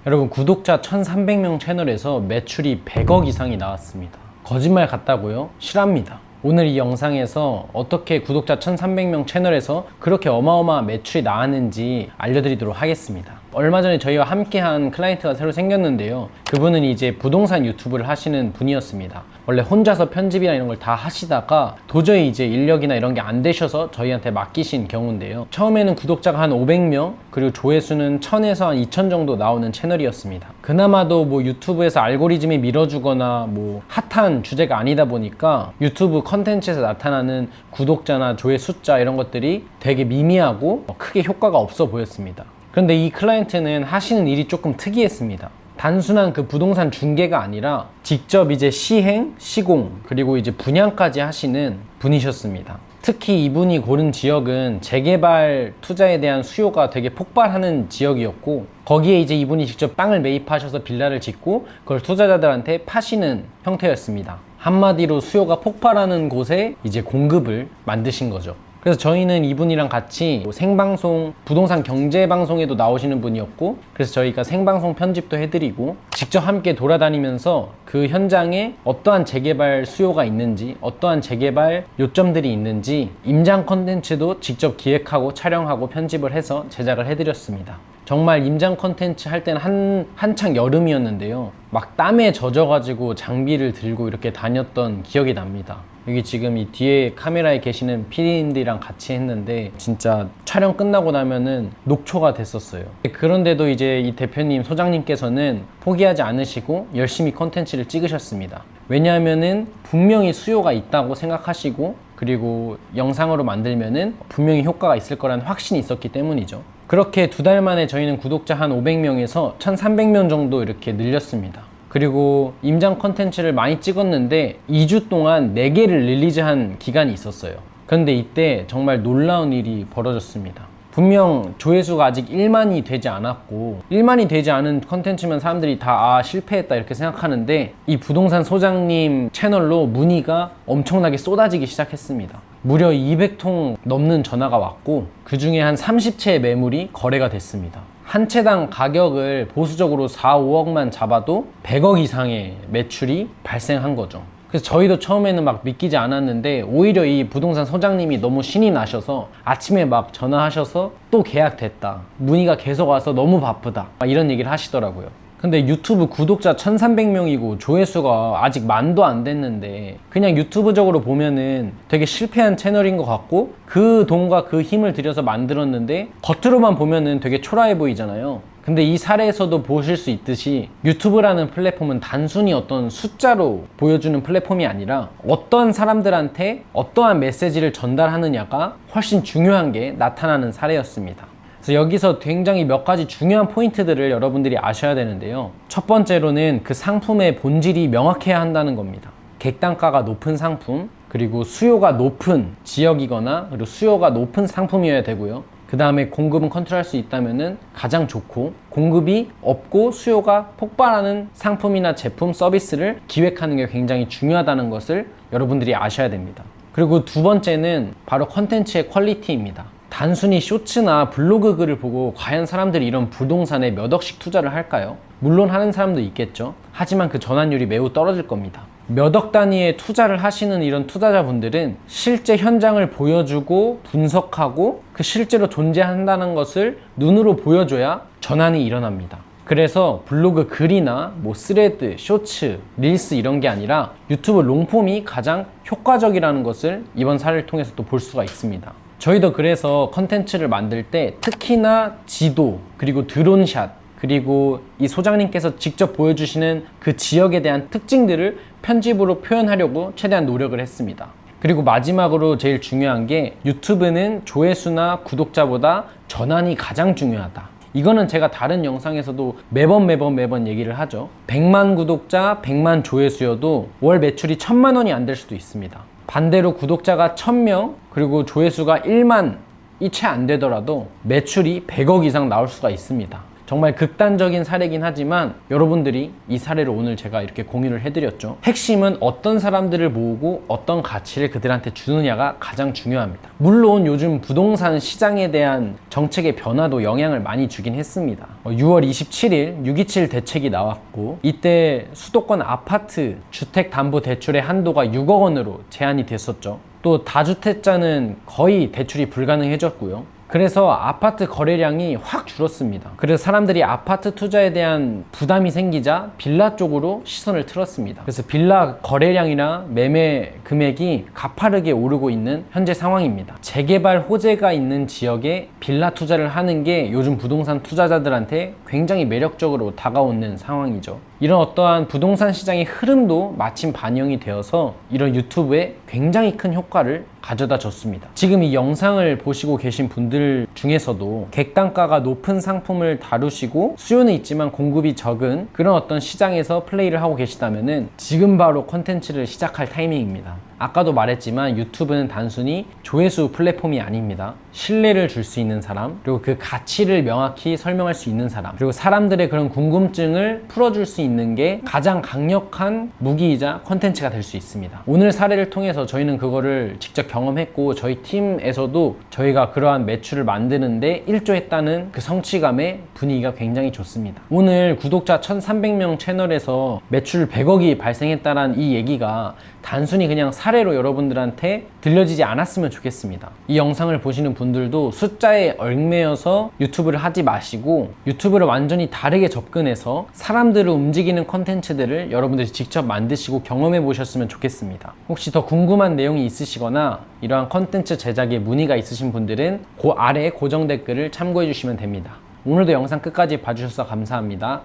여러분, 구독자 1300명 채널에서 매출이 100억 이상이 나왔습니다. 거짓말 같다고요? 실합니다. 오늘 이 영상에서 어떻게 구독자 1300명 채널에서 그렇게 어마어마한 매출이 나왔는지 알려드리도록 하겠습니다. 얼마 전에 저희와 함께한 클라이언트가 새로 생겼는데요. 그분은 이제 부동산 유튜브를 하시는 분이었습니다. 원래 혼자서 편집이나 이런 걸 다 하시다가 도저히 이제 인력이나 이런 게 안 되셔서 저희한테 맡기신 경우인데요. 처음에는 구독자가 한 500명, 그리고 조회수는 1000에서 한 2000 정도 나오는 채널이었습니다. 그나마도 뭐 유튜브에서 알고리즘이 밀어주거나 뭐 핫한 주제가 아니다 보니까 유튜브 컨텐츠에서 나타나는 구독자나 조회 숫자 이런 것들이 되게 미미하고 크게 효과가 없어 보였습니다. 그런데 이 클라이언트는 하시는 일이 조금 특이했습니다. 단순한 그 부동산 중개가 아니라 직접 이제 시행, 시공, 그리고 이제 분양까지 하시는 분이셨습니다. 특히 이분이 고른 지역은 재개발 투자에 대한 수요가 되게 폭발하는 지역이었고, 거기에 이제 이분이 직접 땅을 매입하셔서 빌라를 짓고 그걸 투자자들한테 파시는 형태였습니다. 한마디로 수요가 폭발하는 곳에 이제 공급을 만드신 거죠. 그래서 저희는 이분이랑 같이 생방송, 부동산 경제방송에도 나오시는 분이었고, 그래서 저희가 생방송 편집도 해드리고 직접 함께 돌아다니면서 그 현장에 어떠한 재개발 수요가 있는지, 어떠한 재개발 요점들이 있는지 임장 컨텐츠도 직접 기획하고 촬영하고 편집을 해서 제작을 해드렸습니다. 정말 임장 컨텐츠 할 때는 한창 여름이었는데요. 막 땀에 젖어가지고 장비를 들고 이렇게 다녔던 기억이 납니다. 여기 지금 이 뒤에 카메라에 계시는 PD님들이랑 같이 했는데 진짜 촬영 끝나고 나면은 녹초가 됐었어요. 그런데도 이제 이 대표님, 소장님께서는 포기하지 않으시고 열심히 컨텐츠를 찍으셨습니다. 왜냐하면은 분명히 수요가 있다고 생각하시고, 그리고 영상으로 만들면은 분명히 효과가 있을 거라는 확신이 있었기 때문이죠. 그렇게 2달 만에 저희는 구독자 한 500명에서 1300명 정도 이렇게 늘렸습니다. 그리고 임장 컨텐츠를 많이 찍었는데 2주 동안 4개를 릴리즈한 기간이 있었어요. 그런데 이때 정말 놀라운 일이 벌어졌습니다. 분명 조회수가 아직 1만이 되지 않았고, 1만이 되지 않은 컨텐츠면 사람들이 다 실패했다 이렇게 생각하는데, 이 부동산 소장님 채널로 문의가 엄청나게 쏟아지기 시작했습니다. 무려 200통 넘는 전화가 왔고, 그 중에 한 30채의 매물이 거래가 됐습니다. 한 채당 가격을 보수적으로 4, 5억만 잡아도 100억 이상의 매출이 발생한 거죠. 그래서 저희도 처음에는 막 믿기지 않았는데, 오히려 이 부동산 소장님이 너무 신이 나셔서 아침에 막 전화하셔서 또 계약됐다, 문의가 계속 와서 너무 바쁘다, 이런 얘기를 하시더라고요. 근데 유튜브 구독자 1300명이고 조회수가 아직 10,000도 안 됐는데, 그냥 유튜브적으로 보면은 되게 실패한 채널인 것 같고, 그 돈과 그 힘을 들여서 만들었는데 겉으로만 보면은 되게 초라해 보이잖아요. 근데 이 사례에서도 보실 수 있듯이 유튜브라는 플랫폼은 단순히 어떤 숫자로 보여주는 플랫폼이 아니라 어떤 사람들한테 어떠한 메시지를 전달하느냐가 훨씬 중요한 게 나타나는 사례였습니다. 그래서 여기서 굉장히 몇 가지 중요한 포인트들을 여러분들이 아셔야 되는데요. 첫 번째로는 그 상품의 본질이 명확해야 한다는 겁니다. 객단가가 높은 상품, 그리고 수요가 높은 지역이거나 그리고 수요가 높은 상품이어야 되고요. 그 다음에 공급은 컨트롤할 수 있다면 가장 좋고, 공급이 없고 수요가 폭발하는 상품이나 제품, 서비스를 기획하는 게 굉장히 중요하다는 것을 여러분들이 아셔야 됩니다. 그리고 두 번째는 바로 컨텐츠의 퀄리티입니다. 단순히 쇼츠나 블로그 글을 보고 과연 사람들이 이런 부동산에 몇 억씩 투자를 할까요? 물론 하는 사람도 있겠죠. 하지만 그 전환율이 매우 떨어질 겁니다. 몇 억 단위의 투자를 하시는 이런 투자자분들은 실제 현장을 보여주고 분석하고 그 실제로 존재한다는 것을 눈으로 보여줘야 전환이 일어납니다. 그래서 블로그 글이나 뭐 스레드, 쇼츠, 릴스 이런 게 아니라 유튜브 롱폼이 가장 효과적이라는 것을 이번 사례를 통해서 또 볼 수가 있습니다. 저희도 그래서 컨텐츠를 만들 때 특히나 지도, 그리고 드론샷, 그리고 이 소장님께서 직접 보여주시는 그 지역에 대한 특징들을 편집으로 표현하려고 최대한 노력을 했습니다. 그리고 마지막으로 제일 중요한 게, 유튜브는 조회수나 구독자보다 전환이 가장 중요하다. 이거는 제가 다른 영상에서도 매번 얘기를 하죠. 100만 구독자, 100만 조회수여도 월 매출이 1000만 원이 안 될 수도 있습니다. 반대로 구독자가 1000명, 그리고 조회수가 1만이 채 안 되더라도 매출이 100억 이상 나올 수가 있습니다. 정말 극단적인 사례긴 하지만 여러분들이 이 사례를 오늘 제가 이렇게 공유를 해드렸죠. 핵심은 어떤 사람들을 모으고 어떤 가치를 그들한테 주느냐가 가장 중요합니다. 물론 요즘 부동산 시장에 대한 정책의 변화도 영향을 많이 주긴 했습니다. 6월 27일 627 대책이 나왔고 이때 수도권 아파트 주택담보대출의 한도가 6억 원으로 제한이 됐었죠. 또 다주택자는 거의 대출이 불가능해졌고요. 그래서 아파트 거래량이 확 줄었습니다. 그래서 사람들이 아파트 투자에 대한 부담이 생기자 빌라 쪽으로 시선을 틀었습니다. 그래서 빌라 거래량이나 매매 금액이 가파르게 오르고 있는 현재 상황입니다. 재개발 호재가 있는 지역에 빌라 투자를 하는 게 요즘 부동산 투자자들한테 굉장히 매력적으로 다가오는 상황이죠. 이런 어떠한 부동산 시장의 흐름도 마침 반영이 되어서 이런 유튜브에 굉장히 큰 효과를 가져다 줬습니다. 지금 이 영상을 보시고 계신 분들 중에서도 객단가가 높은 상품을 다루시고 수요는 있지만 공급이 적은 그런 어떤 시장에서 플레이를 하고 계시다면은 지금 바로 콘텐츠를 시작할 타이밍입니다. 아까도 말했지만 유튜브는 단순히 조회수 플랫폼이 아닙니다. 신뢰를 줄 수 있는 사람, 그리고 그 가치를 명확히 설명할 수 있는 사람, 그리고 사람들의 그런 궁금증을 풀어줄 수 있는 게 가장 강력한 무기이자 콘텐츠가 될 수 있습니다. 오늘 사례를 통해서 저희는 그거를 직접 경험했고 저희 팀에서도 저희가 그러한 매출을 만드는데 일조했다는 그 성취감에 분위기가 굉장히 좋습니다. 오늘 구독자 1300명 채널에서 매출 100억이 발생했다는 이 얘기가 단순히 그냥 사례로 여러분들한테 들려지지 않았으면 좋겠습니다. 이 영상을 보시는 분들도 숫자에 얽매여서 유튜브를 하지 마시고 유튜브를 완전히 다르게 접근해서 사람들을 움직이는 컨텐츠들을 여러분들이 직접 만드시고 경험해 보셨으면 좋겠습니다. 혹시 더 궁금한 내용이 있으시거나 이러한 컨텐츠 제작에 문의가 있으신 분들은 그 아래 고정 댓글을 참고해 주시면 됩니다. 오늘도 영상 끝까지 봐주셔서 감사합니다.